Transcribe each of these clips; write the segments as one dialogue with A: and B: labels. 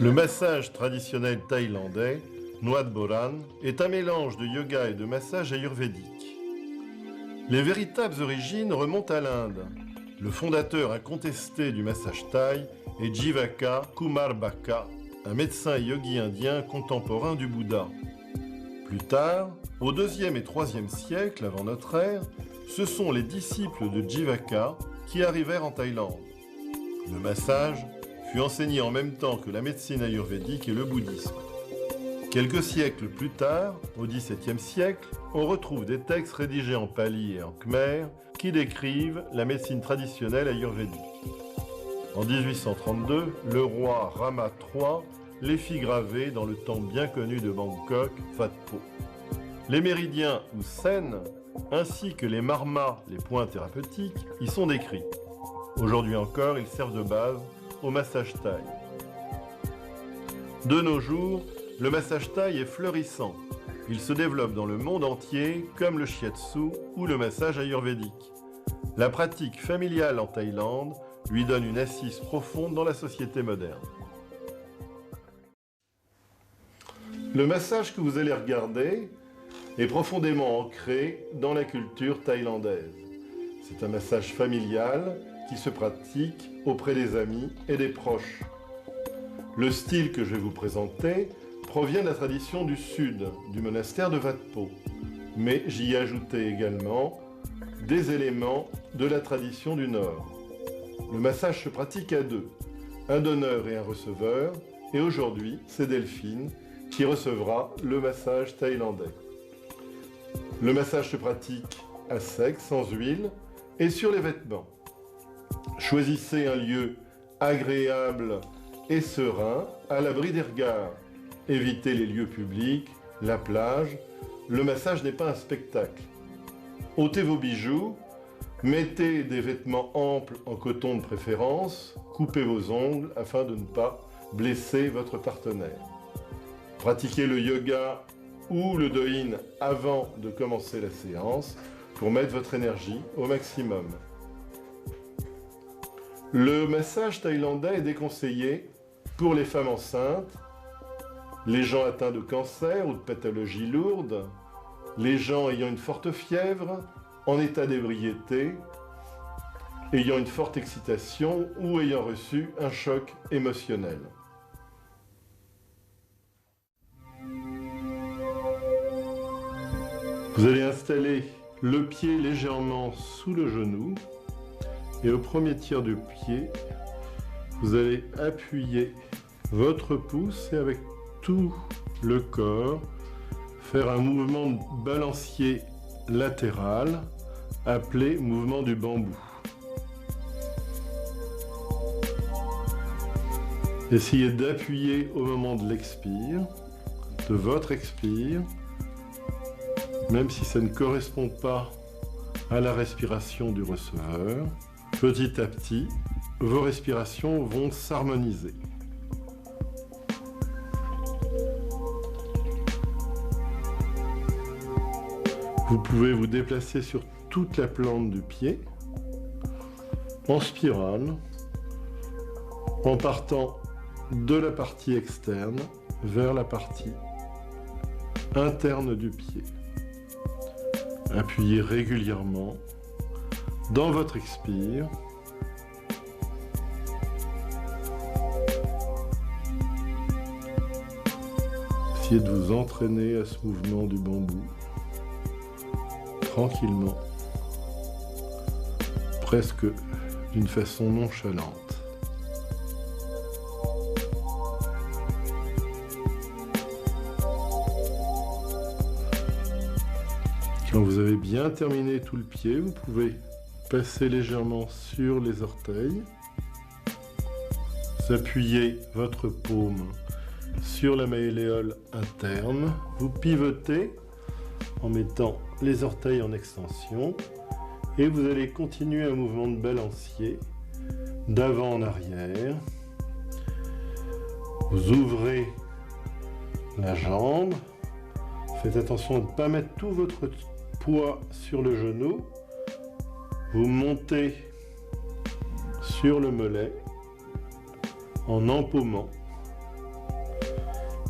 A: Le massage traditionnel thaïlandais, Nuat Boran, est un mélange de yoga et de massage ayurvédique. Les véritables origines remontent à l'Inde. Le fondateur incontesté du massage thaï est Jivaka Kumarbaka, un médecin et yogi indien contemporain du Bouddha. Plus tard, au IIe et IIIe siècle avant notre ère, ce sont les disciples de Jivaka qui arrivèrent en Thaïlande. Le massage fut enseigné en même temps que la médecine ayurvédique et le bouddhisme. Quelques siècles plus tard, au XVIIe siècle, on retrouve des textes rédigés en pali et en khmer qui décrivent la médecine traditionnelle ayurvédique. En 1832, le roi Rama III les fit graver dans le temple bien connu de Bangkok, Wat Po. Les méridiens ou sen, ainsi que les marmas, les points thérapeutiques, y sont décrits. Aujourd'hui encore, ils servent de base au massage thaï. De nos jours, le massage thaï est fleurissant. Il se développe dans le monde entier comme le shiatsu ou le massage ayurvédique. La pratique familiale en Thaïlande lui donne une assise profonde dans la société moderne. Le massage que vous allez regarder est profondément ancré dans la culture thaïlandaise. C'est un massage familial qui se pratique auprès des amis et des proches. Le style que je vais vous présenter provient de la tradition du sud, du monastère de Wat Po, mais j'y ai ajouté également des éléments de la tradition du nord. Le massage se pratique à deux, un donneur et un receveur, et aujourd'hui, c'est Delphine qui recevra le massage thaïlandais. Le massage se pratique à sec, sans huile, et sur les vêtements. Choisissez un lieu agréable et serein, à l'abri des regards. Évitez les lieux publics, la plage. Le massage n'est pas un spectacle. Ôtez vos bijoux, mettez des vêtements amples en coton de préférence, coupez vos ongles afin de ne pas blesser votre partenaire. Pratiquez le yoga ou le do-in avant de commencer la séance pour mettre votre énergie au maximum. Le massage thaïlandais est déconseillé pour les femmes enceintes, les gens atteints de cancer ou de pathologies lourdes, les gens ayant une forte fièvre, en état d'ébriété, ayant une forte excitation ou ayant reçu un choc émotionnel. Vous allez installer le pied légèrement sous le genou et au premier tiers du pied, vous allez appuyer votre pouce et avec tout le corps, faire un mouvement de balancier latéral appelé mouvement du bambou. Essayez d'appuyer au moment de l'expire, de votre expire, même si ça ne correspond pas à la respiration du receveur. Petit à petit, vos respirations vont s'harmoniser. Vous pouvez vous déplacer sur toute la plante du pied, en spirale, en partant de la partie externe vers la partie interne du pied. Appuyez régulièrement dans votre expire. Essayez de vous entraîner à ce mouvement du bambou, tranquillement, presque d'une façon nonchalante. Quand vous avez bien terminé tout le pied, vous pouvez passer légèrement sur les orteils, vous appuyez votre paume sur la malléole interne, vous pivotez en mettant les orteils en extension et vous allez continuer un mouvement de balancier d'avant en arrière. Vous ouvrez la jambe, faites attention de ne pas mettre tout votre poids sur le genou. Vous montez sur le mollet en empaumant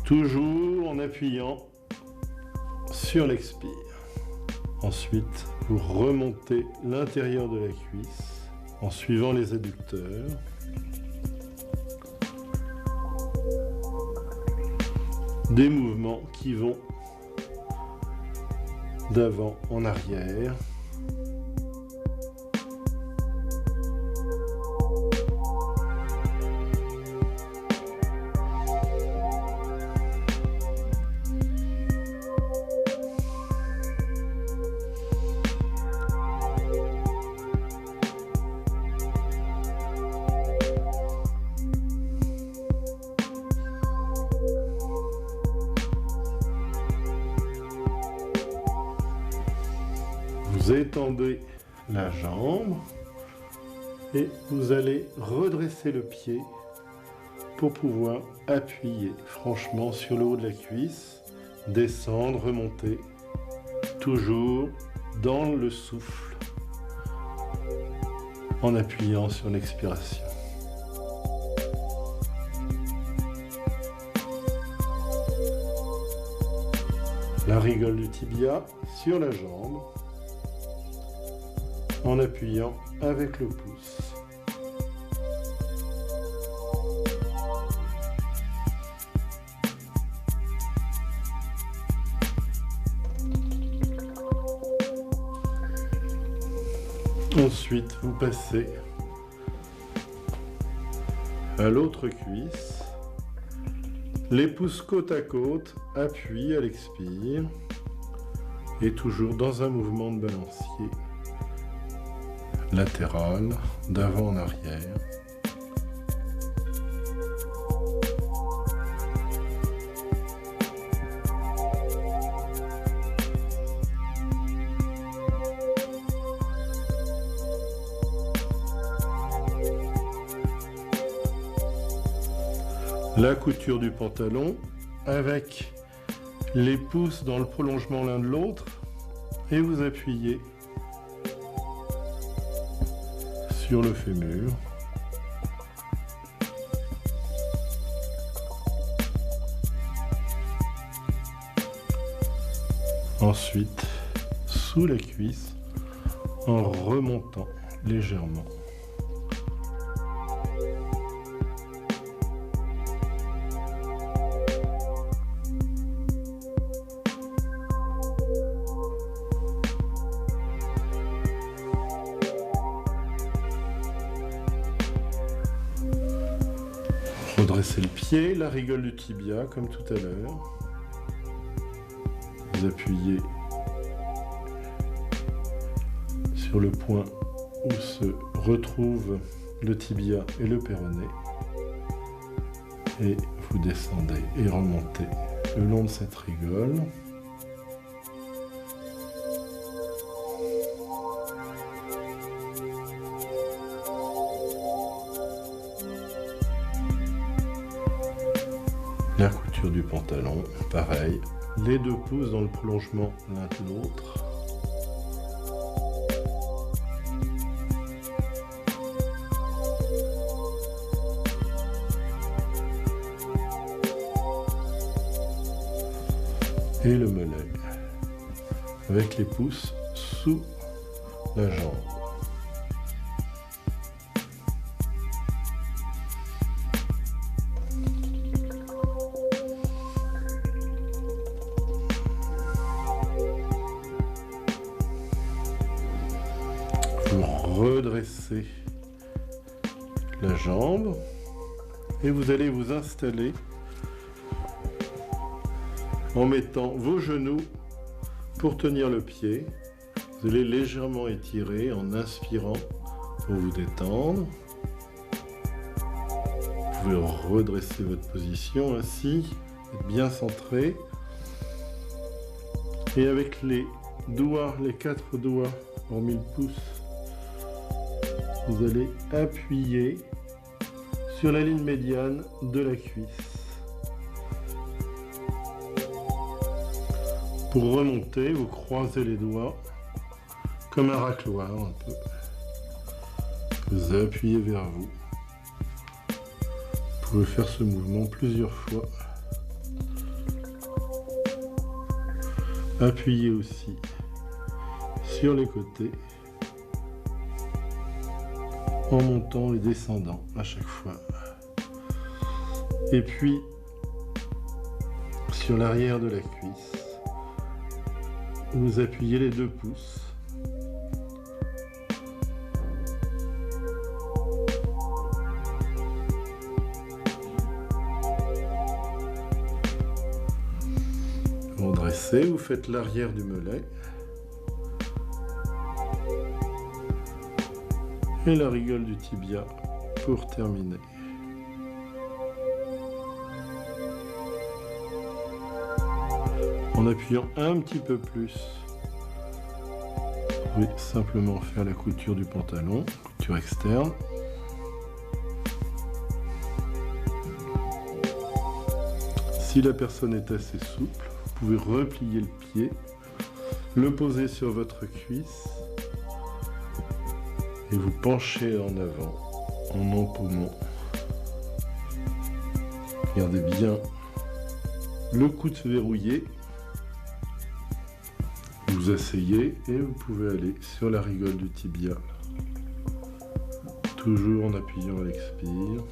A: Toujours en appuyant sur l'expire. Ensuite, vous remontez l'intérieur de la cuisse en suivant les adducteurs. Des mouvements qui vont d'avant en arrière. Vous étendez la jambe et vous allez redresser le pied pour pouvoir appuyer franchement sur le haut de la cuisse, descendre, remonter, toujours dans le souffle, en appuyant sur l'expiration. La rigole du tibia sur la jambe, en appuyant avec le pouce. Ensuite, vous passez à l'autre cuisse, les pouces côte à côte, appui à l'expire, et toujours dans un mouvement de balancier latéral, d'avant en arrière. La couture du pantalon avec les pouces dans le prolongement l'un de l'autre et vous appuyez sur le fémur. Ensuite, sous la cuisse, en remontant légèrement. Redressez le pied, la rigole du tibia comme tout à l'heure. Vous appuyez sur le point où se retrouvent le tibia et le péroné. Et vous descendez et remontez le long de cette rigole. La couture du pantalon, pareil, les deux pouces dans le prolongement l'un de l'autre. Et le mollet, avec les pouces sous la jambe. Vous redressez la jambe et vous allez vous installer en mettant vos genoux pour tenir le pied. Vous allez légèrement étirer en inspirant pour vous détendre. Vous pouvez redresser votre position ainsi, être bien centré. Et avec les doigts, les 4 doigts, hormis le pouce, vous allez appuyer sur la ligne médiane de la cuisse. Pour remonter, vous croisez les doigts comme un racloir un peu. Vous appuyez vers vous. Vous pouvez faire ce mouvement plusieurs fois Appuyez aussi sur les côtés en montant et descendant à chaque fois. Et puis sur l'arrière de la cuisse, vous appuyez les 2 pouces. Vous dressez, vous faites l'arrière du mollet et la rigole du tibia pour terminer. En appuyant un petit peu plus, vous pouvez simplement faire la couture du pantalon, couture externe. Si la personne est assez souple, vous pouvez replier le pied, le poser sur votre cuisse et vous penchez en avant en empaumant. Gardez bien le coude verrouillé. Vous asseyez et vous pouvez aller sur la rigole du tibia. Toujours en appuyant à l'expire.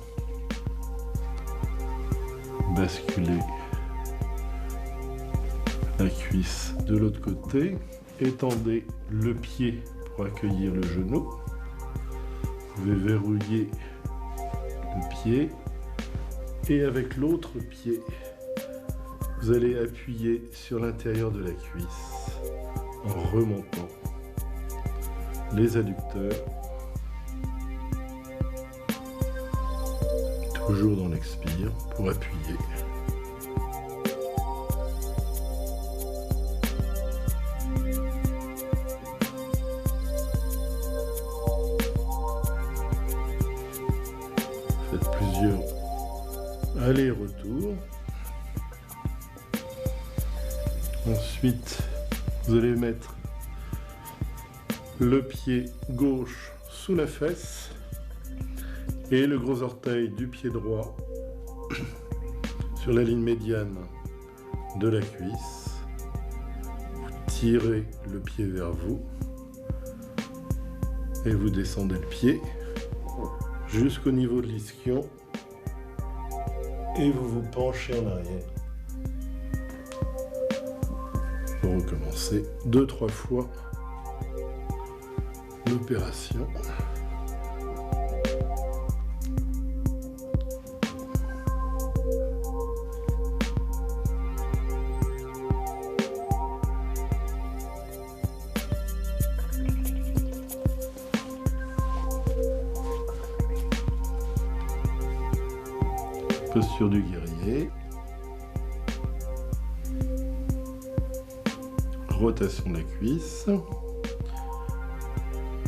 A: Basculez la cuisse de l'autre côté. Étendez le pied pour accueillir le genou. Vous pouvez verrouiller le pied. Et avec l'autre pied, vous allez appuyer sur l'intérieur de la cuisse en remontant les adducteurs, toujours dans l'expire pour appuyer. Faites plusieurs allers-retours. Ensuite, vous allez mettre le pied gauche sous la fesse et le gros orteil du pied droit sur la ligne médiane de la cuisse. Vous tirez le pied vers vous et vous descendez le pied jusqu'au niveau de l'ischio et vous vous penchez en arrière. Pour recommencer 2-3 fois l'opération. Posture du guerrier. Rotation de la cuisse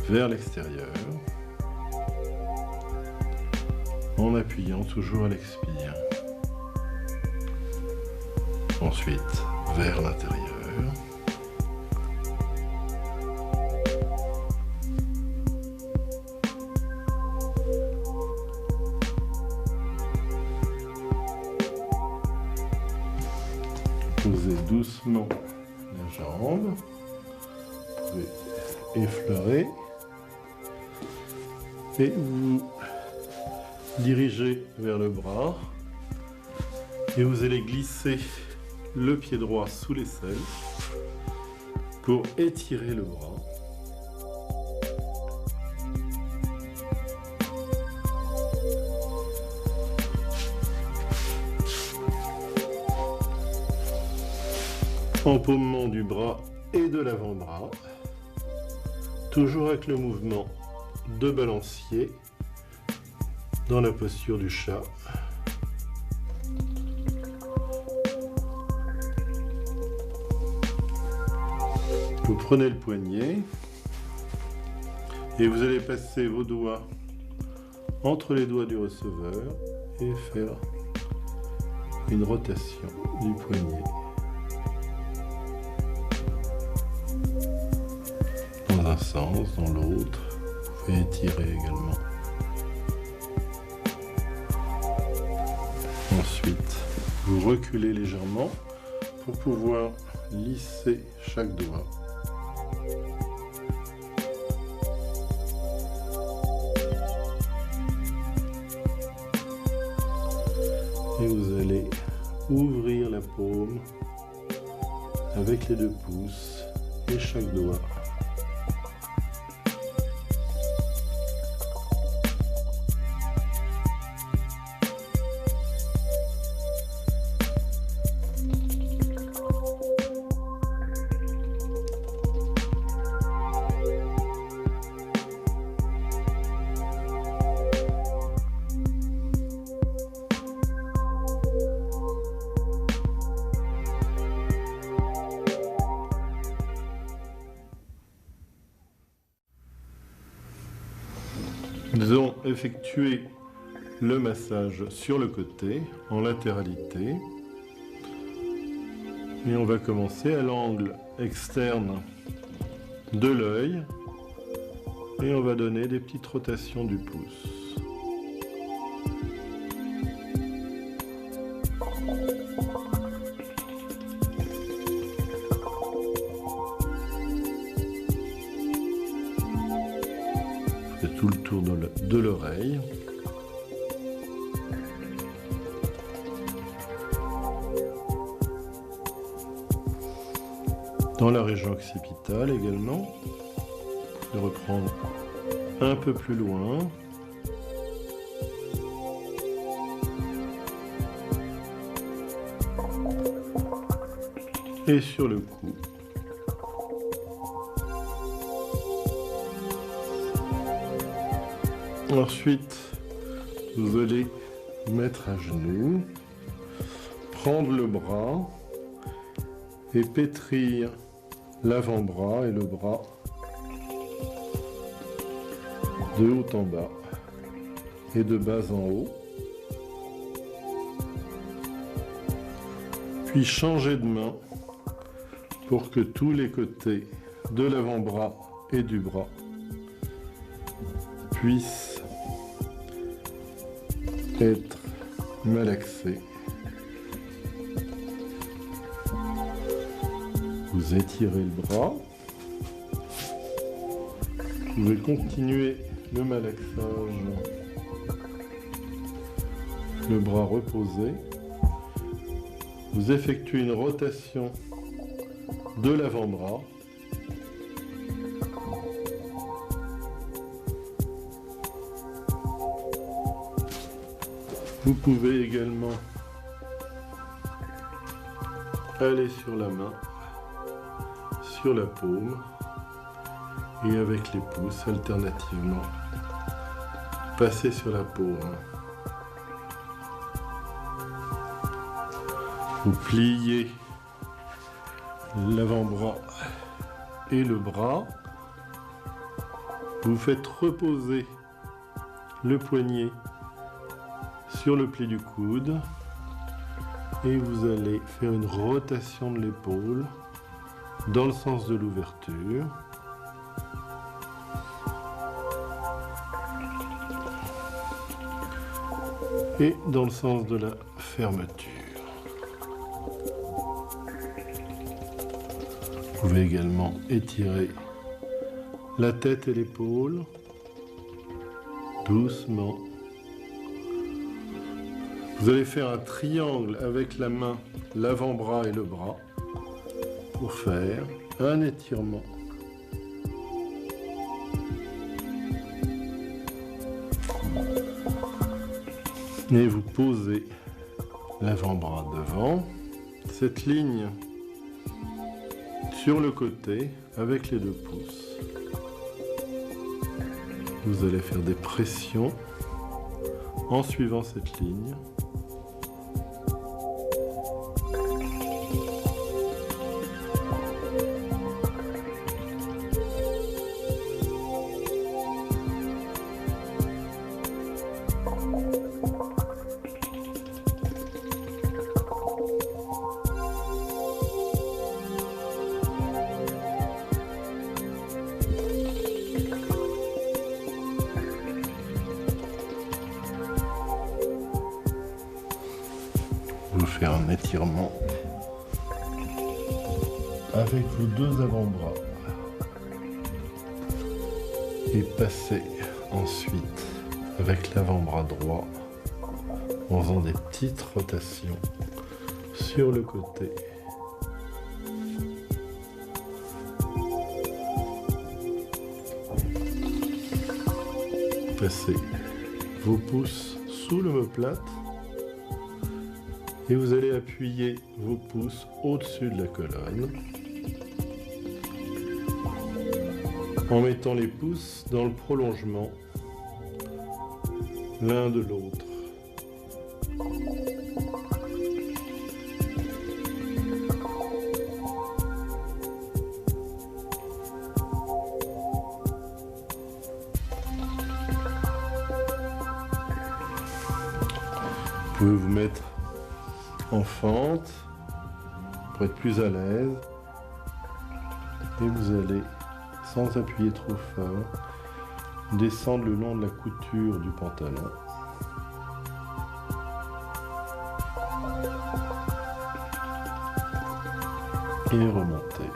A: vers l'extérieur en appuyant toujours à l'expire. Ensuite vers l'intérieur. Posez doucement les jambes. Vous pouvez effleurer et vous dirigez vers le bras et vous allez glisser le pied droit sous l'aisselle pour étirer le bras. Empaumement du bras et de l'avant-bras, toujours avec le mouvement de balancier dans la posture du chat. Vous prenez le poignet et vous allez passer vos doigts entre les doigts du receveur et faire une rotation du poignet. Dans un sens, dans l'autre, vous pouvez étirer également. Ensuite, vous reculez légèrement pour pouvoir lisser chaque doigt. Et vous allez ouvrir la paume avec les 2 pouces et chaque doigt. Nous allons effectuer le massage sur le côté, en latéralité. Et on va commencer à l'angle externe de l'œil. Et on va donner des petites rotations du pouce. Tout le tour de l'oreille. Dans la région occipitale également. Vous pouvez reprendre un peu plus loin. Et sur le cou. Ensuite, vous allez mettre à genoux, prendre le bras et pétrir l'avant-bras et le bras de haut en bas et de bas en haut. Puis changer de main pour que tous les côtés de l'avant-bras et du bras puissent être malaxés. Vous étirez le bras. Vous pouvez continuer le malaxage. Le bras reposé. Vous effectuez une rotation de l'avant-bras. Vous pouvez également aller sur la main, sur la paume et avec les pouces alternativement passer sur la paume. Vous pliez l'avant-bras et le bras. Vous faites reposer le poignet sur le pli du coude et vous allez faire une rotation de l'épaule dans le sens de l'ouverture. Et dans le sens de la fermeture. Vous pouvez également étirer la tête et l'épaule doucement. Vous allez faire un triangle avec la main, l'avant-bras et le bras pour faire un étirement. Et vous posez l'avant-bras devant, cette ligne sur le côté avec les 2 pouces. Vous allez faire des pressions en suivant cette ligne. Vous faire un étirement avec vos deux avant-bras et passez ensuite avec l'avant-bras droit en faisant des petites rotations sur le côté. Passez vos pouces sous l'omoplate et vous allez appuyer vos pouces au-dessus de la colonne en mettant les pouces dans le prolongement l'un de l'autre. Vous pouvez vous mettre en fente pour être plus à l'aise et vous allez, sans appuyer trop fort, descendre le long de la couture du pantalon. Et remonter.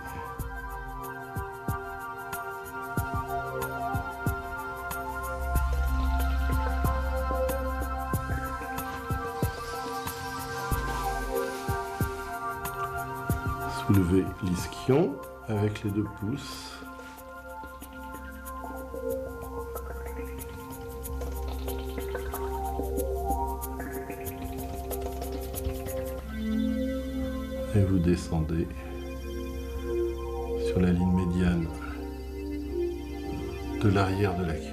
A: Soulevez l'ischion avec les deux pouces. Et vous descendez sur la ligne médiane de l'arrière de la cuisse.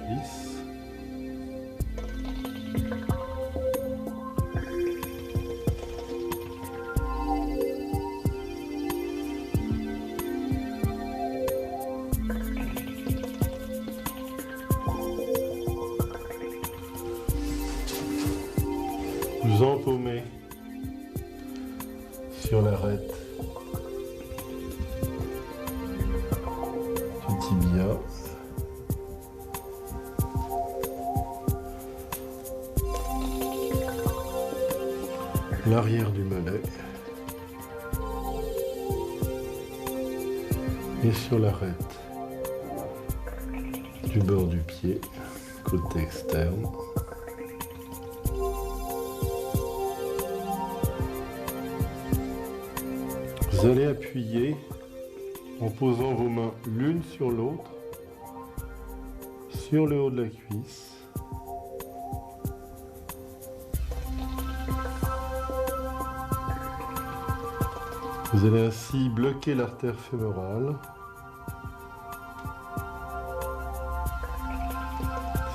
A: Vous empaumez sur l'arête du tibia. L'arrière du mollet et sur l'arête du bord du pied, côté externe. Vous allez appuyer en posant vos mains l'une sur l'autre sur le haut de la cuisse. Vous allez ainsi bloquer l'artère fémorale,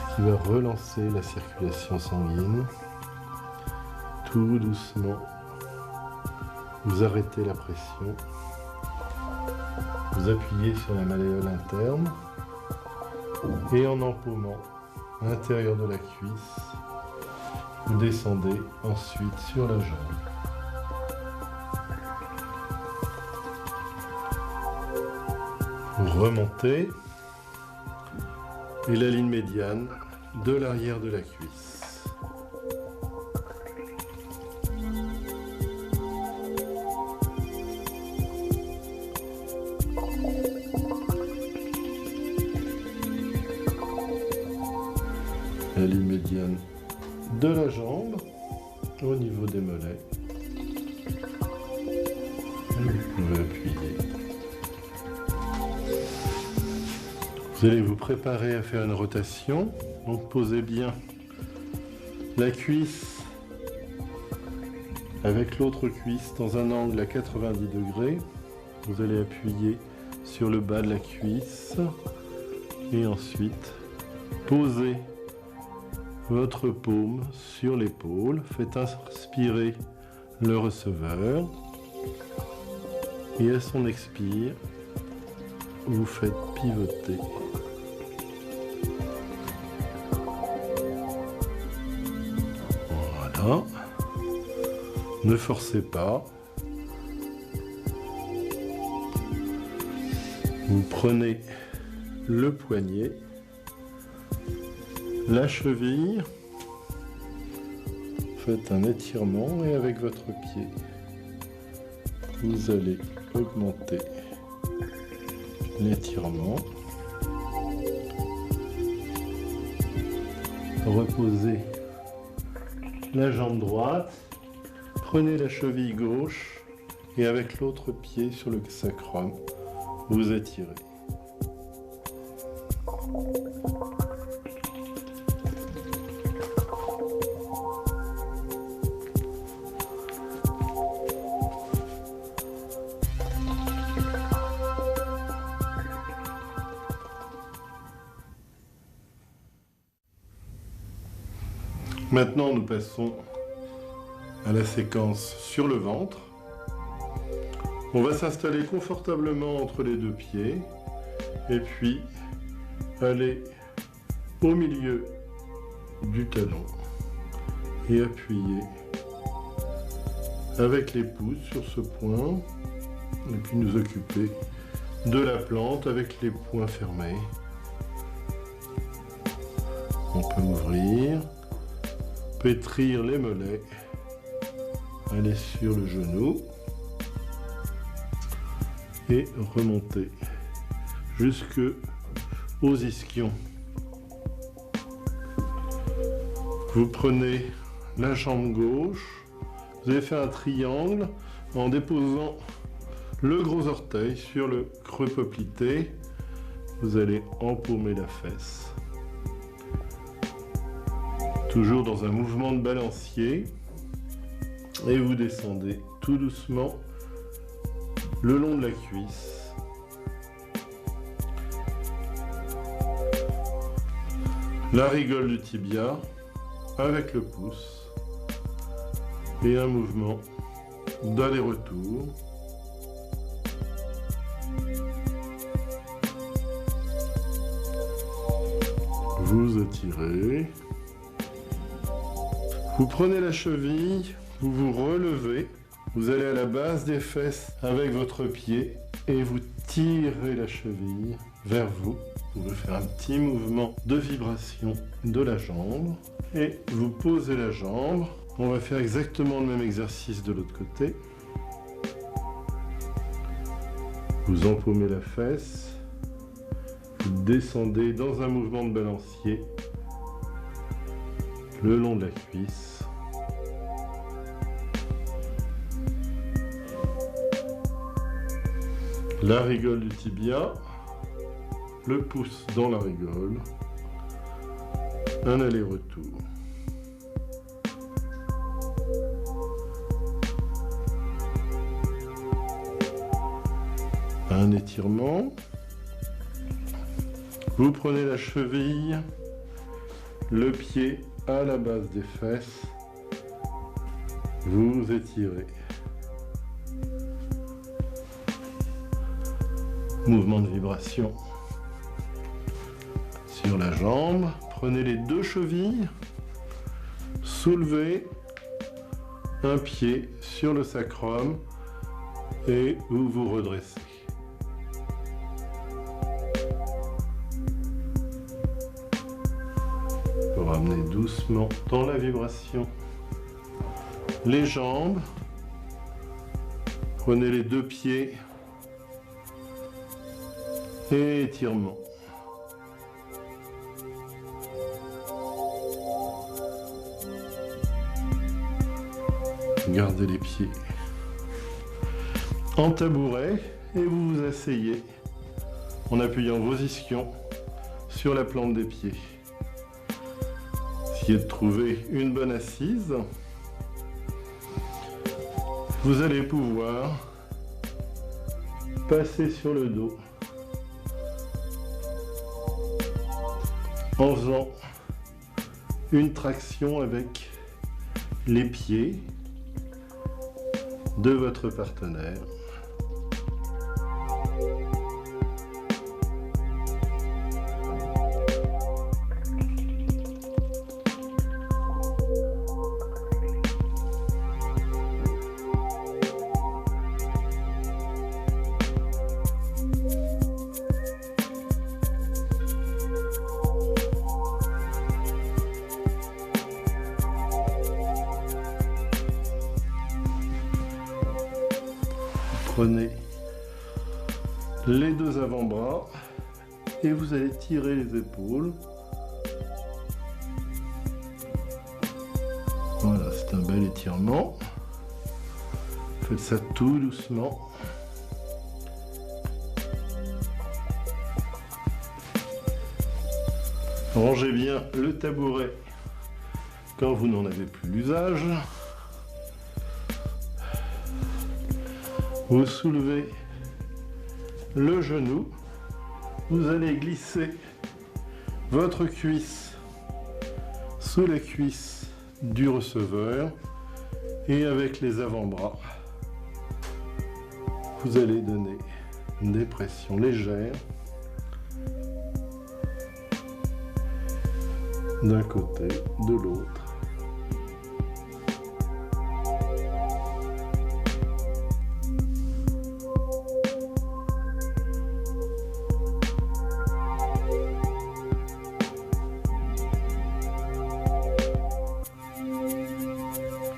A: ce qui va relancer la circulation sanguine. Tout doucement, vous arrêtez la pression, vous appuyez sur la malléole interne et en empaumant à l'intérieur de la cuisse, vous descendez ensuite sur la jambe. Vous remontez et la ligne médiane de l'arrière de la cuisse. La ligne médiane de la jambe au niveau des mollets. Et vous pouvez appuyer. Vous allez vous préparer à faire une rotation. Donc posez bien la cuisse avec l'autre cuisse dans un angle à 90 degrés. Vous allez appuyer sur le bas de la cuisse et ensuite posez votre paume sur l'épaule, faites inspirer le receveur et à son expire, vous faites pivoter. Voilà. Ne forcez pas. Vous prenez le poignet, la cheville, faites un étirement et avec votre pied, vous allez augmenter l'étirement. Reposez la jambe droite, prenez la cheville gauche et avec l'autre pied sur le sacrum, vous étirez. Maintenant, nous passons à la séquence sur le ventre. On va s'installer confortablement entre les deux pieds et puis aller au milieu du talon et appuyer avec les pouces sur ce point et puis nous occuper de la plante avec les poings fermés. On peut ouvrir, pétrir les mollets, aller sur le genou et remonter jusque aux ischions. Vous prenez la jambe gauche, vous allez faire un triangle en déposant le gros orteil sur le creux poplité. Vous allez empaumer la fesse. Toujours dans un mouvement de balancier. Et vous descendez tout doucement le long de la cuisse. La rigole du tibia avec le pouce. Et un mouvement d'aller-retour. Vous étirez. Vous prenez la cheville, vous vous relevez, vous allez à la base des fesses avec votre pied et vous tirez la cheville vers vous. Vous pouvez faire un petit mouvement de vibration de la jambe et vous posez la jambe. On va faire exactement le même exercice de l'autre côté. Vous empaumez la fesse, vous descendez dans un mouvement de balancier le long de la cuisse. La rigole du tibia, le pouce dans la rigole, un aller-retour. Un étirement. Vous prenez la cheville, le pied à la base des fesses, vous étirez. Mouvement de vibration sur la jambe. Prenez les deux chevilles, soulevez un pied sur le sacrum et vous vous redressez. Ramenez doucement dans la vibration les jambes. Prenez les deux pieds et étirement. Gardez les pieds en tabouret et vous vous asseyez en appuyant vos ischions sur la plante des pieds. Essayez de trouver une bonne assise. Vous allez pouvoir passer sur le dos en faisant une traction avec les pieds de votre partenaire. Prenez les deux avant-bras et vous allez tirer les épaules. Voilà, c'est un bel étirement. Faites ça tout doucement. Rangez bien le tabouret quand vous n'en avez plus l'usage. Vous soulevez le genou. Vous allez glisser votre cuisse sous la cuisse du receveur et avec les avant-bras, vous allez donner des pressions légères d'un côté, de l'autre.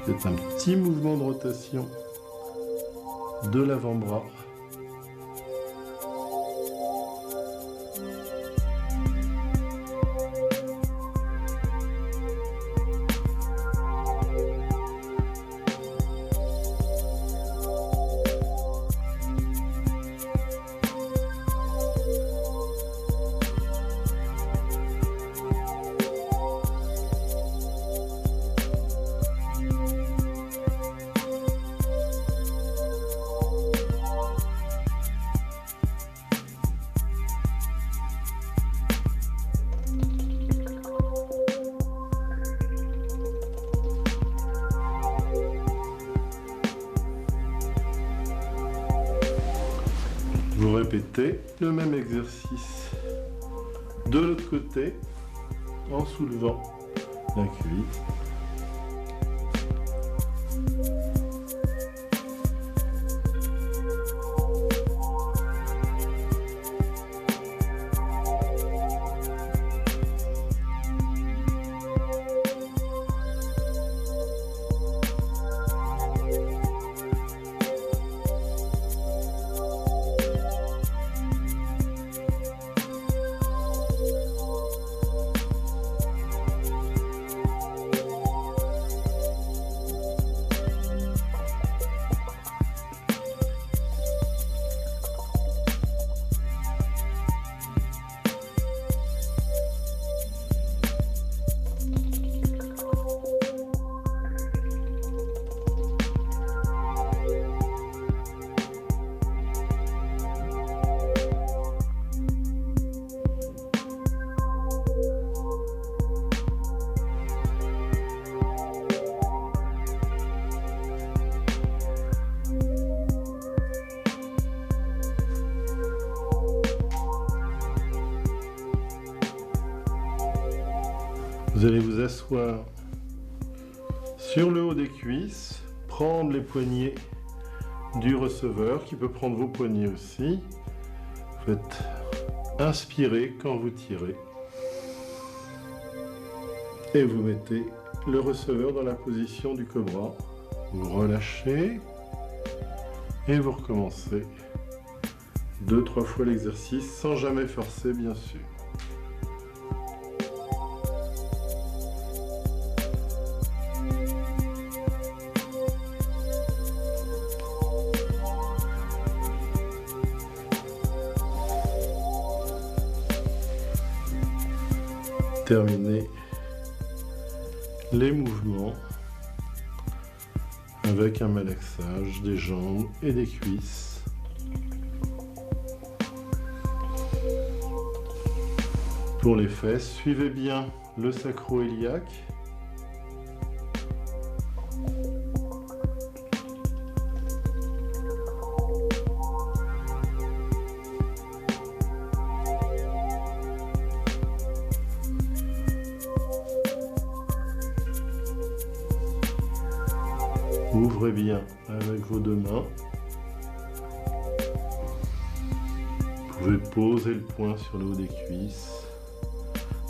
A: C'est un petit mouvement de rotation de l'avant-bras. Vous répétez le même exercice de l'autre côté en soulevant la cuisse. Vous allez vous asseoir sur le haut des cuisses, prendre les poignets du receveur qui peut prendre vos poignets aussi. Faites inspirer quand vous tirez. Et vous mettez le receveur dans la position du cobra. Vous relâchez et vous recommencez 2-3 fois l'exercice sans jamais forcer bien sûr. Terminer les mouvements avec un malaxage des jambes et des cuisses. Pour les fesses, suivez bien le sacro-iliaque. Ouvrez bien avec vos deux mains. Vous pouvez poser le poing sur le haut des cuisses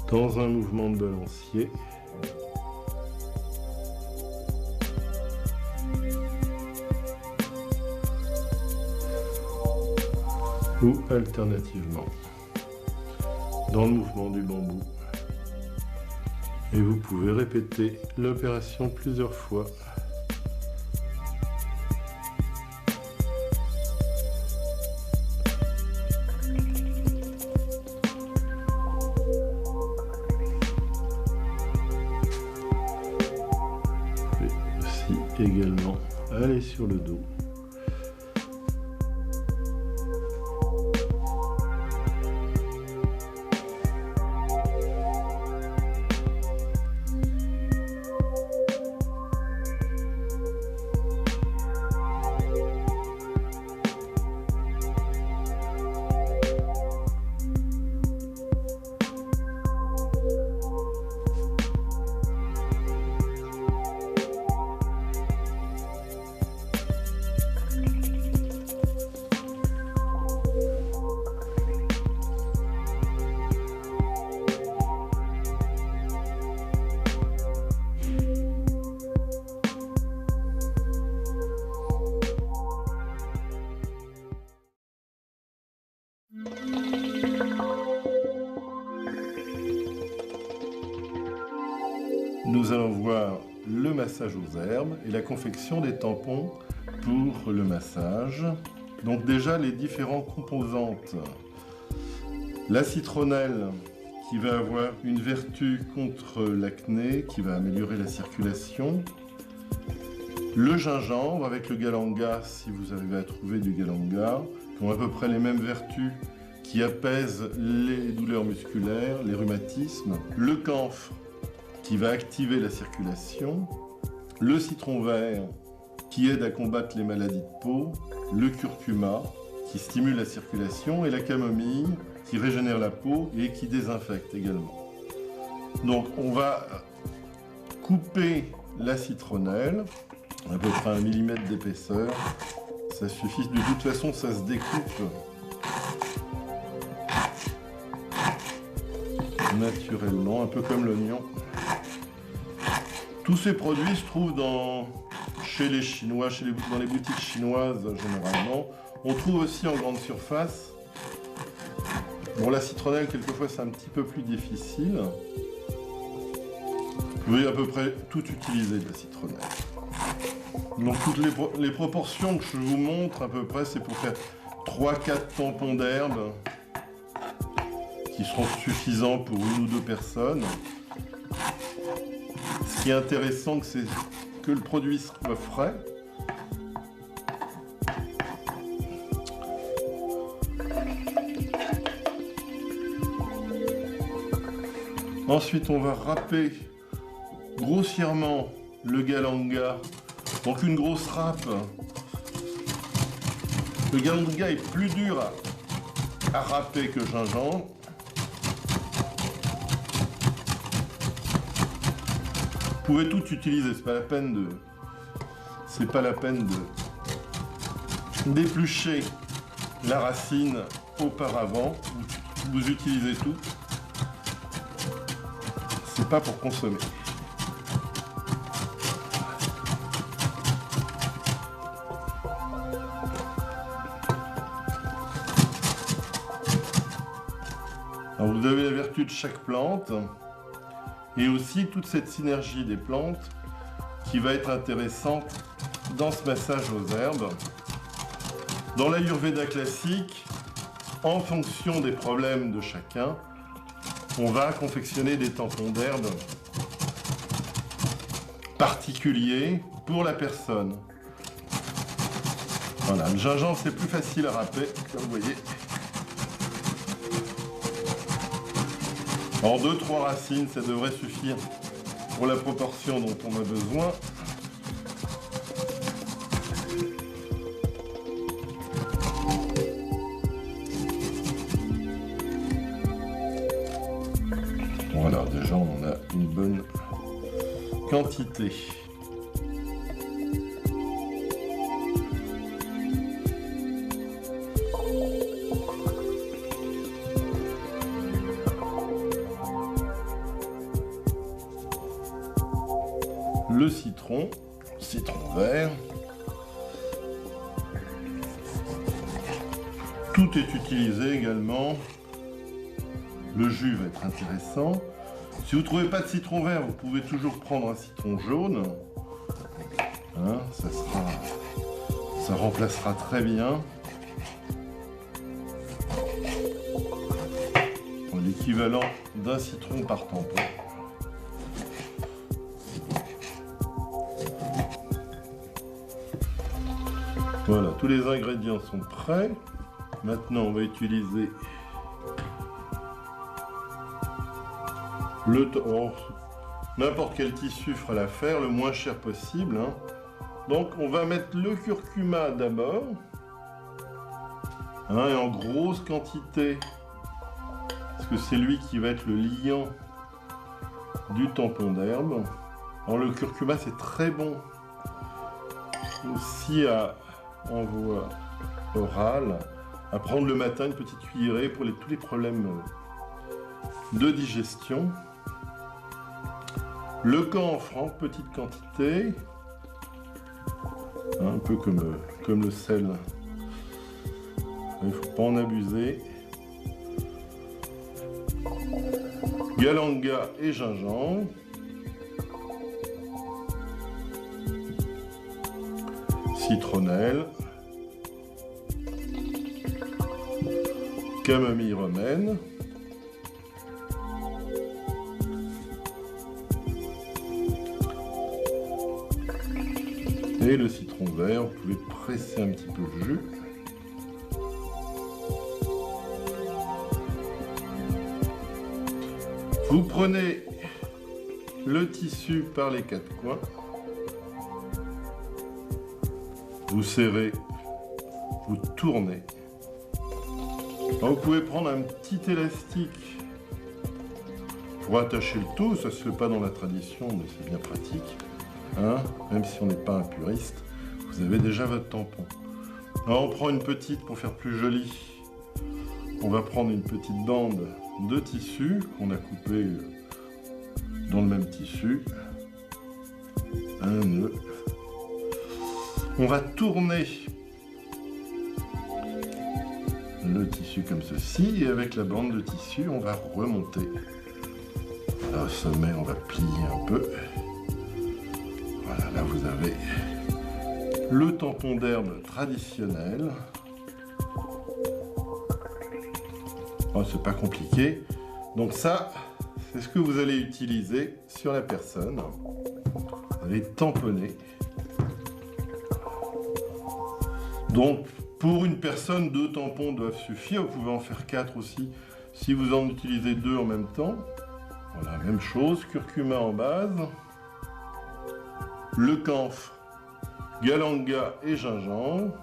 A: dans un mouvement de balancier. ou alternativement dans le mouvement du bambou. Et vous pouvez répéter l'opération plusieurs fois. Et aussi également aller sur le dos. Nous allons voir le massage aux herbes et la confection des tampons pour le massage. Donc déjà les différentes composantes. La citronnelle qui va avoir une vertu contre l'acné, qui va améliorer la circulation. Le gingembre avec le galanga, si vous arrivez à trouver du galanga, qui ont à peu près les mêmes vertus, qui apaisent les douleurs musculaires, les rhumatismes. Le camphre qui va activer la circulation. Le citron vert qui aide à combattre les maladies de peau. Le curcuma qui stimule la circulation et la camomille qui régénère la peau et qui désinfecte également. Donc on va couper la citronnelle, à peu près 1 mm d'épaisseur. Ça suffit, de toute façon ça se découpe naturellement, un peu comme l'oignon. Tous ces produits se trouvent chez les Chinois, dans les boutiques chinoises généralement. On trouve aussi en grande surface. Bon, la citronnelle, quelquefois, c'est un petit peu plus difficile. Vous pouvez à peu près tout utiliser de la citronnelle. Donc, toutes les proportions que je vous montre, à peu près, c'est pour faire 3-4 tampons d'herbe qui seront suffisants pour 1 ou 2 personnes. Ce qui est intéressant, c'est que le produit soit frais. Ensuite, on va râper grossièrement le galanga. Donc une grosse râpe. Le galanga est plus dur à râper que le gingembre. Vous pouvez tout utiliser, c'est pas la peine d'éplucher la racine auparavant. Vous utilisez tout. C'est pas pour consommer. Alors vous avez la vertu de chaque plante. Et aussi toute cette synergie des plantes qui va être intéressante dans ce massage aux herbes. Dans l'Ayurveda classique, en fonction des problèmes de chacun, on va confectionner des tampons d'herbes particuliers pour la personne. Voilà, le gingembre c'est plus facile à râper, comme vous voyez. En 2-3 racines, ça devrait suffire pour la proportion dont on a besoin. Voilà, déjà on a une bonne quantité. Le citron vert. tout est utilisé également. Le jus va être intéressant. Si vous ne trouvez pas de citron vert, vous pouvez toujours prendre un citron jaune. Hein, ça remplacera très bien. L'équivalent d'un citron par tampon. Voilà, tous les ingrédients sont prêts. Maintenant, on va utiliser n'importe quel tissu fera l'affaire, le moins cher possible. Hein. Donc, on va mettre le curcuma d'abord, hein, et en grosse quantité, parce que c'est lui qui va être le liant du tampon d'herbe. Alors, le curcuma, c'est très bon aussi en voie orale, à prendre le matin une petite cuillerée pour tous les problèmes de digestion. Le camphre en petite quantité, un peu comme le sel. Il ne faut pas en abuser. Galanga et gingembre. Citronnelle. Camomille romaine. Et le citron vert, vous pouvez presser un petit peu le jus. Vous prenez le tissu par les quatre coins. Vous serrez, vous tournez. Alors vous pouvez prendre un petit élastique pour attacher le tout. Ça ne se fait pas dans la tradition, mais c'est bien pratique. Hein, même si on n'est pas un puriste, vous avez déjà votre tampon. Alors on prend une petite pour faire plus joli. On va prendre une petite bande de tissu qu'on a coupé dans le même tissu. Un nœud. On va tourner le tissu comme ceci et avec la bande de tissu, on va remonter. Là, au sommet, on va plier un peu. Voilà, là vous avez le tampon d'herbe traditionnel. Oh, c'est pas compliqué. Donc ça, c'est ce que vous allez utiliser sur la personne. Vous allez tamponner. Donc, pour une personne, 2 tampons doivent suffire. Vous pouvez en faire 4 aussi, si vous en utilisez 2 en même temps. Voilà, même chose, curcuma en base. Le camphre, galanga et gingembre,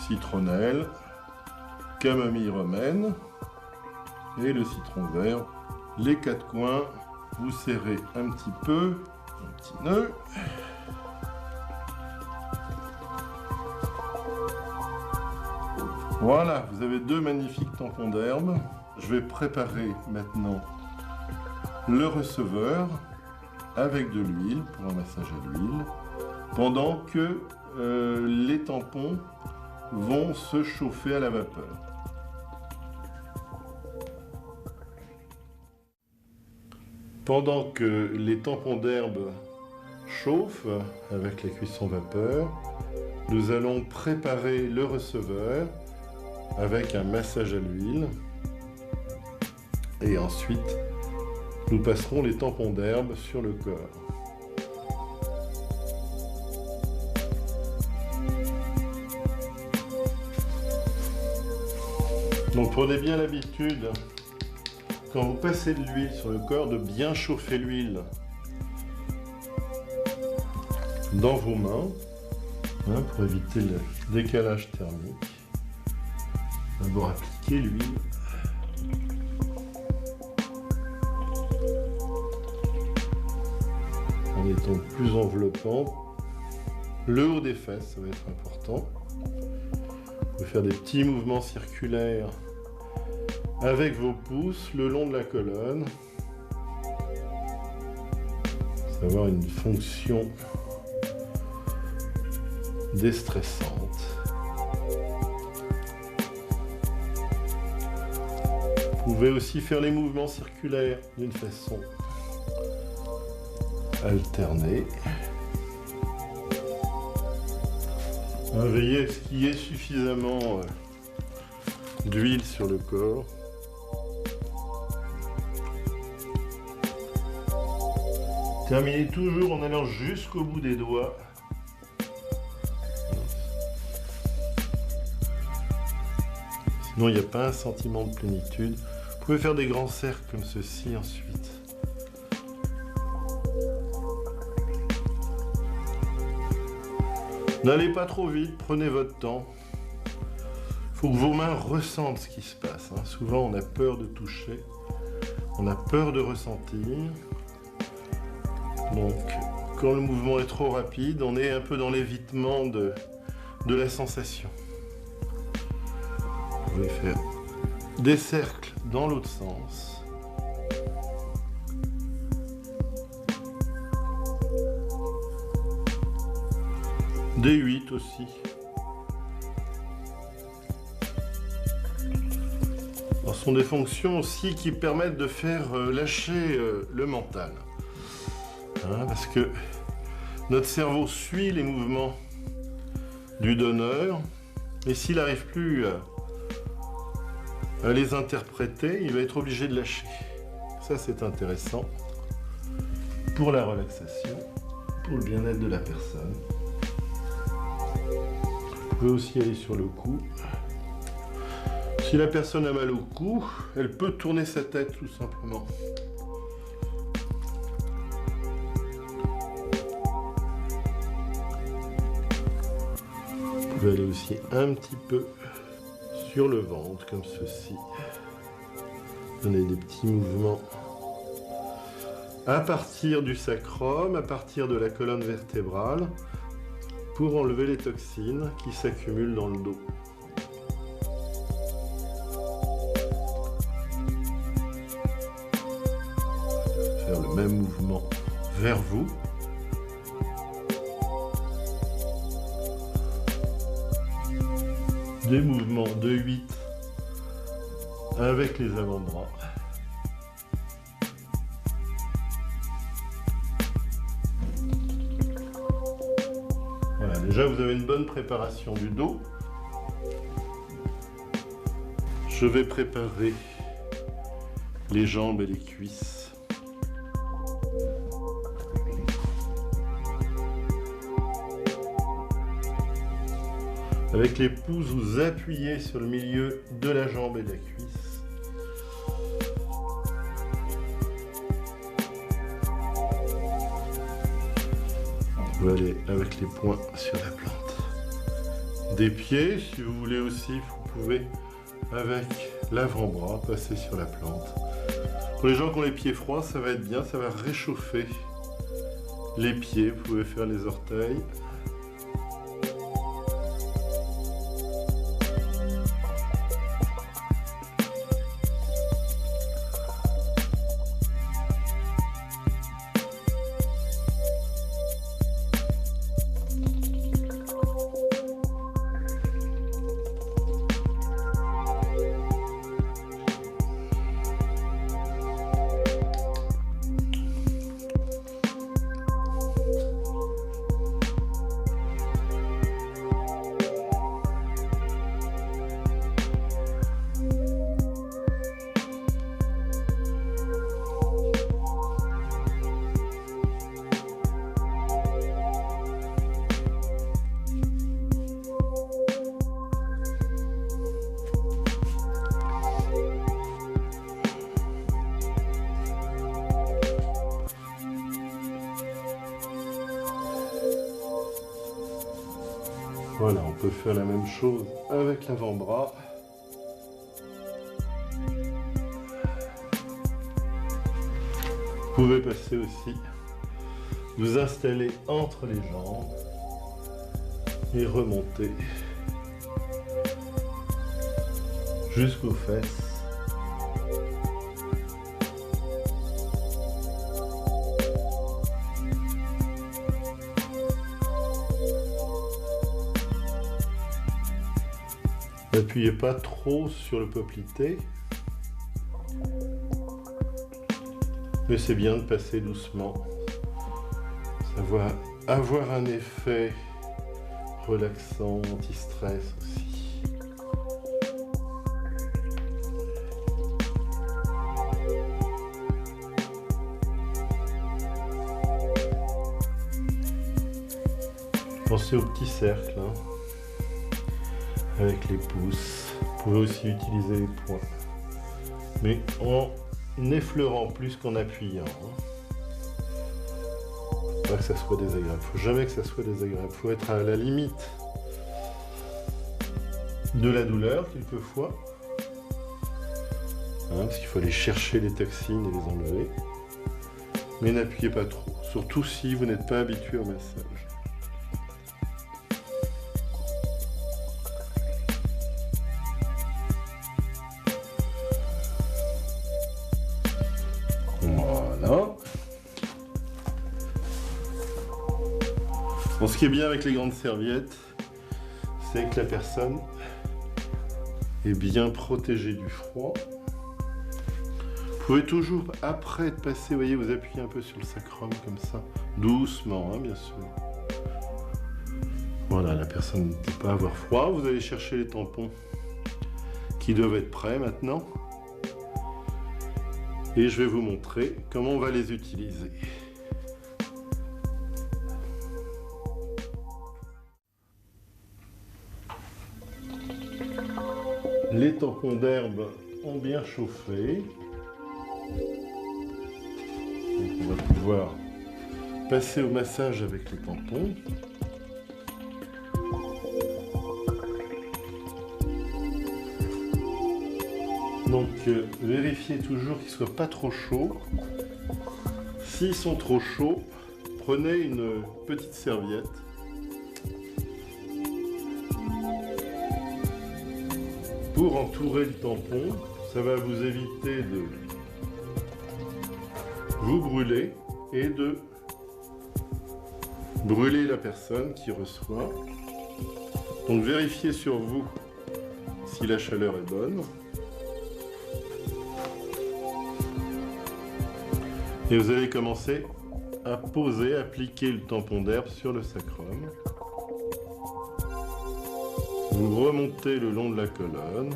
A: citronnelle, camomille romaine et le citron vert. Les 4 coins, vous serrez un petit peu, un petit nœud. Voilà, vous avez 2 magnifiques tampons d'herbe. Je vais préparer maintenant le receveur avec de l'huile pour un massage à l'huile, pendant que les tampons vont se chauffer à la vapeur. Pendant que les tampons d'herbe chauffent avec la cuisson vapeur, nous allons préparer le receveur avec un massage à l'huile. Et ensuite, nous passerons les tampons d'herbe sur le corps. Donc prenez bien l'habitude, quand vous passez de l'huile sur le corps, de bien chauffer l'huile dans vos mains, hein, pour éviter le décalage thermique. D'abord appliquer l'huile. En étant plus enveloppant. Le haut des fesses, ça va être important. Vous pouvez faire des petits mouvements circulaires avec vos pouces le long de la colonne. Ça va avoir une fonction déstressante. Vous pouvez aussi faire les mouvements circulaires d'une façon alternée. Veillez à ce qu'il y ait suffisamment d'huile sur le corps. Terminez toujours en allant jusqu'au bout des doigts. Sinon, il n'y a pas un sentiment de plénitude. Vous pouvez faire des grands cercles comme ceci ensuite. N'allez pas trop vite, prenez votre temps. Il faut que vos mains ressentent ce qui se passe. Souvent, on a peur de toucher, on a peur de ressentir. Donc, quand le mouvement est trop rapide, on est un peu dans l'évitement de la sensation. Vous pouvez faire des cercles dans l'autre sens. Des 8 aussi. Alors, ce sont des fonctions aussi qui permettent de faire lâcher le mental. Parce que notre cerveau suit les mouvements du donneur, et s'il n'arrive plus à les interpréter, il va être obligé de lâcher. Ça, c'est intéressant pour la relaxation, pour le bien-être de la personne. Vous pouvez aussi aller sur le cou. Si la personne a mal au cou, elle peut tourner sa tête tout simplement. Vous pouvez aller aussi un petit peu sur le ventre, comme ceci. Donner des petits mouvements à partir du sacrum, à partir de la colonne vertébrale, pour enlever les toxines qui s'accumulent dans le dos. Faire le même mouvement vers vous. Des mouvements de 8 avec les avant-bras. Voilà, déjà vous avez une bonne préparation du dos. Je vais préparer les jambes et les cuisses. Avec les pouces, vous appuyez sur le milieu de la jambe et de la cuisse. Vous allez avec les poings sur la plante des pieds. Si vous voulez aussi, vous pouvez, avec l'avant-bras, passer sur la plante. Pour les gens qui ont les pieds froids, ça va être bien, ça va réchauffer les pieds. Vous pouvez faire les orteils. Voilà, on peut faire la même chose avec l'avant-bras. Vous pouvez passer aussi, vous installer entre les jambes et remonter jusqu'aux fesses. N'appuyez pas trop sur le poplité. Mais c'est bien de passer doucement. Ça va avoir un effet relaxant, anti-stress aussi. Pensez au petit cercle, hein, avec les pouces. Vous pouvez aussi utiliser les poings, mais en effleurant plus qu'en appuyant. Faut pas que ça soit désagréable. Faut jamais que ça soit désagréable. Faut être à la limite de la douleur quelquefois, hein, parce qu'il faut aller chercher les toxines et les enlever. Mais n'appuyez pas trop, surtout si vous n'êtes pas habitué au massage. Voilà. Bon, ce qui est bien avec les grandes serviettes, c'est que la personne est bien protégée du froid. Vous pouvez toujours, après être passé, vous voyez, vous appuyez un peu sur le sacrum comme ça, doucement, hein, bien sûr. Voilà, la personne ne peut pas avoir froid. Vous allez chercher les tampons qui doivent être prêts maintenant. Et je vais vous montrer comment on va les utiliser. Les tampons d'herbe ont bien chauffé. Donc on va pouvoir passer au massage avec les tampons. Donc vérifiez toujours qu'ils ne soient pas trop chauds. S'ils sont trop chauds, prenez une petite serviette. Pour entourer le tampon, ça va vous éviter de vous brûler et de brûler la personne qui reçoit. Donc vérifiez sur vous si la chaleur est bonne. Et vous allez commencer à poser, appliquer le tampon d'herbe sur le sacrum. Vous remontez le long de la colonne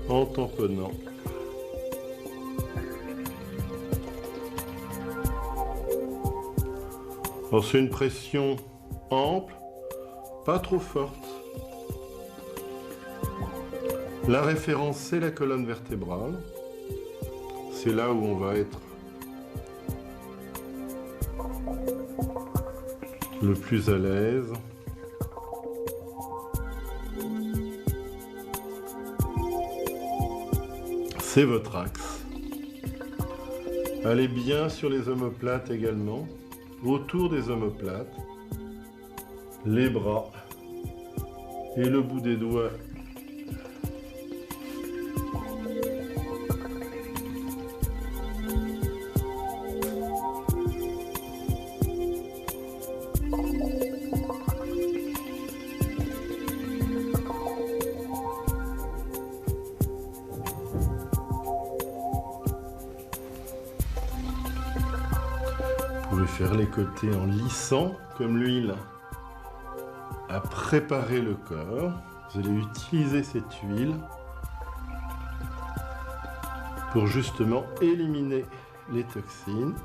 A: en tamponnant. Alors c'est une pression ample, pas trop forte. La référence, c'est la colonne vertébrale. C'est là où on va être le plus à l'aise. C'est votre axe. Allez bien sur les omoplates également, autour des omoplates, les bras et le bout des doigts. Vous pouvez faire les côtés en lissant, comme l'huile a préparé le corps. Vous allez utiliser cette huile pour justement éliminer les toxines.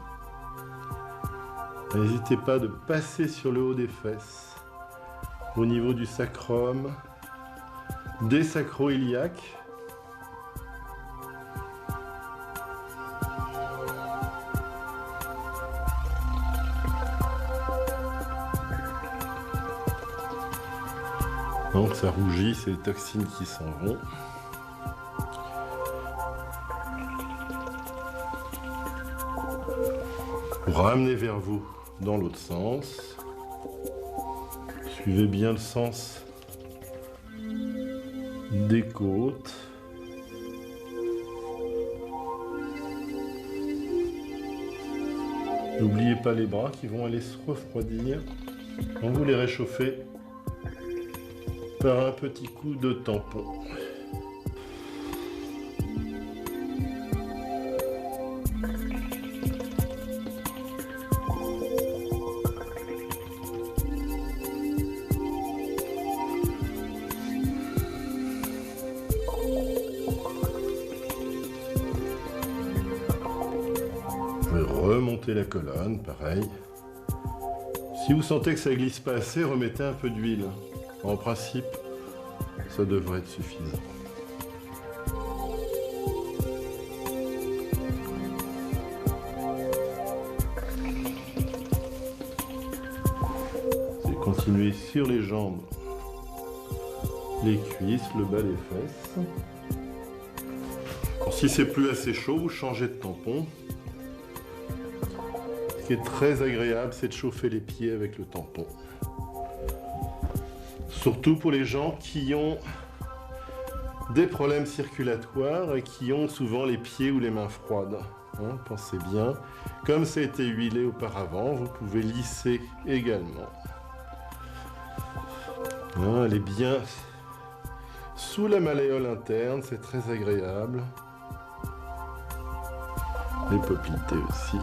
A: N'hésitez pas de passer sur le haut des fesses, au niveau du sacrum, des sacro-iliaques. Donc ça rougit, c'est les toxines qui s'en vont. Ramenez vers vous dans l'autre sens. Suivez bien le sens des côtes. N'oubliez pas les bras qui vont aller se refroidir quand vous les réchauffez par un petit coup de tampon. remontez la colonne, pareil. Si vous sentez que ça glisse pas assez, remettez un peu d'huile. En principe, ça devrait être suffisant. Et continuez sur les jambes, les cuisses, le bas des fesses. Si c'est plus assez chaud, vous changez de tampon. Ce qui est très agréable, c'est de chauffer les pieds avec le tampon. Surtout pour les gens qui ont des problèmes circulatoires et qui ont souvent les pieds ou les mains froides. Hein, pensez bien. Comme ça a été huilé auparavant, vous pouvez lisser également. Hein, elle est bien sous la malléole interne, c'est très agréable. Les poplités aussi.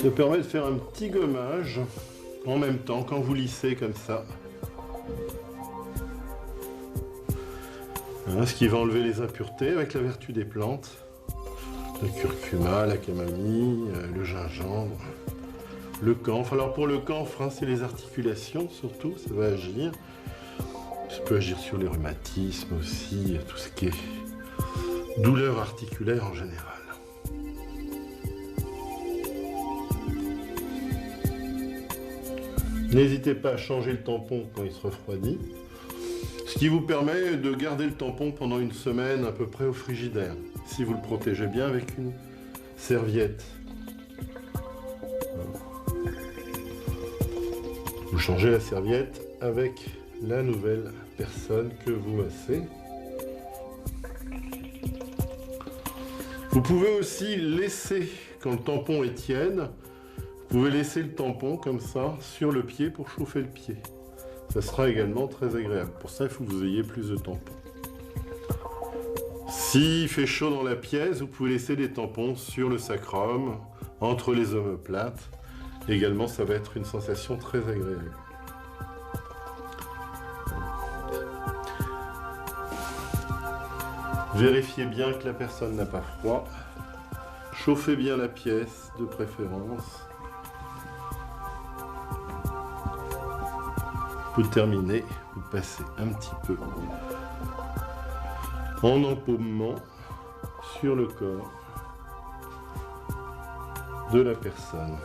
A: Ça permet de faire un petit gommage en même temps quand vous lissez comme ça. Voilà, ce qui va enlever les impuretés avec la vertu des plantes. Le curcuma, la camomille, le gingembre, le camphre. Alors pour le camphre, hein, c'est les articulations surtout, ça va agir. Ça peut agir sur les rhumatismes aussi, tout ce qui est douleur articulaire en général. N'hésitez pas à changer le tampon quand il se refroidit, ce qui vous permet de garder le tampon pendant une semaine à peu près au frigidaire, si vous le protégez bien avec une serviette. Vous changez la serviette avec la nouvelle personne que vous massez. Vous pouvez aussi laisser, quand le tampon est tiède, vous pouvez laisser le tampon comme ça sur le pied pour chauffer le pied. Ça sera également très agréable. Pour ça, il faut que vous ayez plus de tampons. S'il fait chaud dans la pièce, vous pouvez laisser des tampons sur le sacrum, entre les omoplates. Également, ça va être une sensation très agréable. Vérifiez bien que la personne n'a pas froid. Chauffez bien la pièce, de préférence. Pour terminer, vous passez un petit peu en empaumement sur le corps de la personne.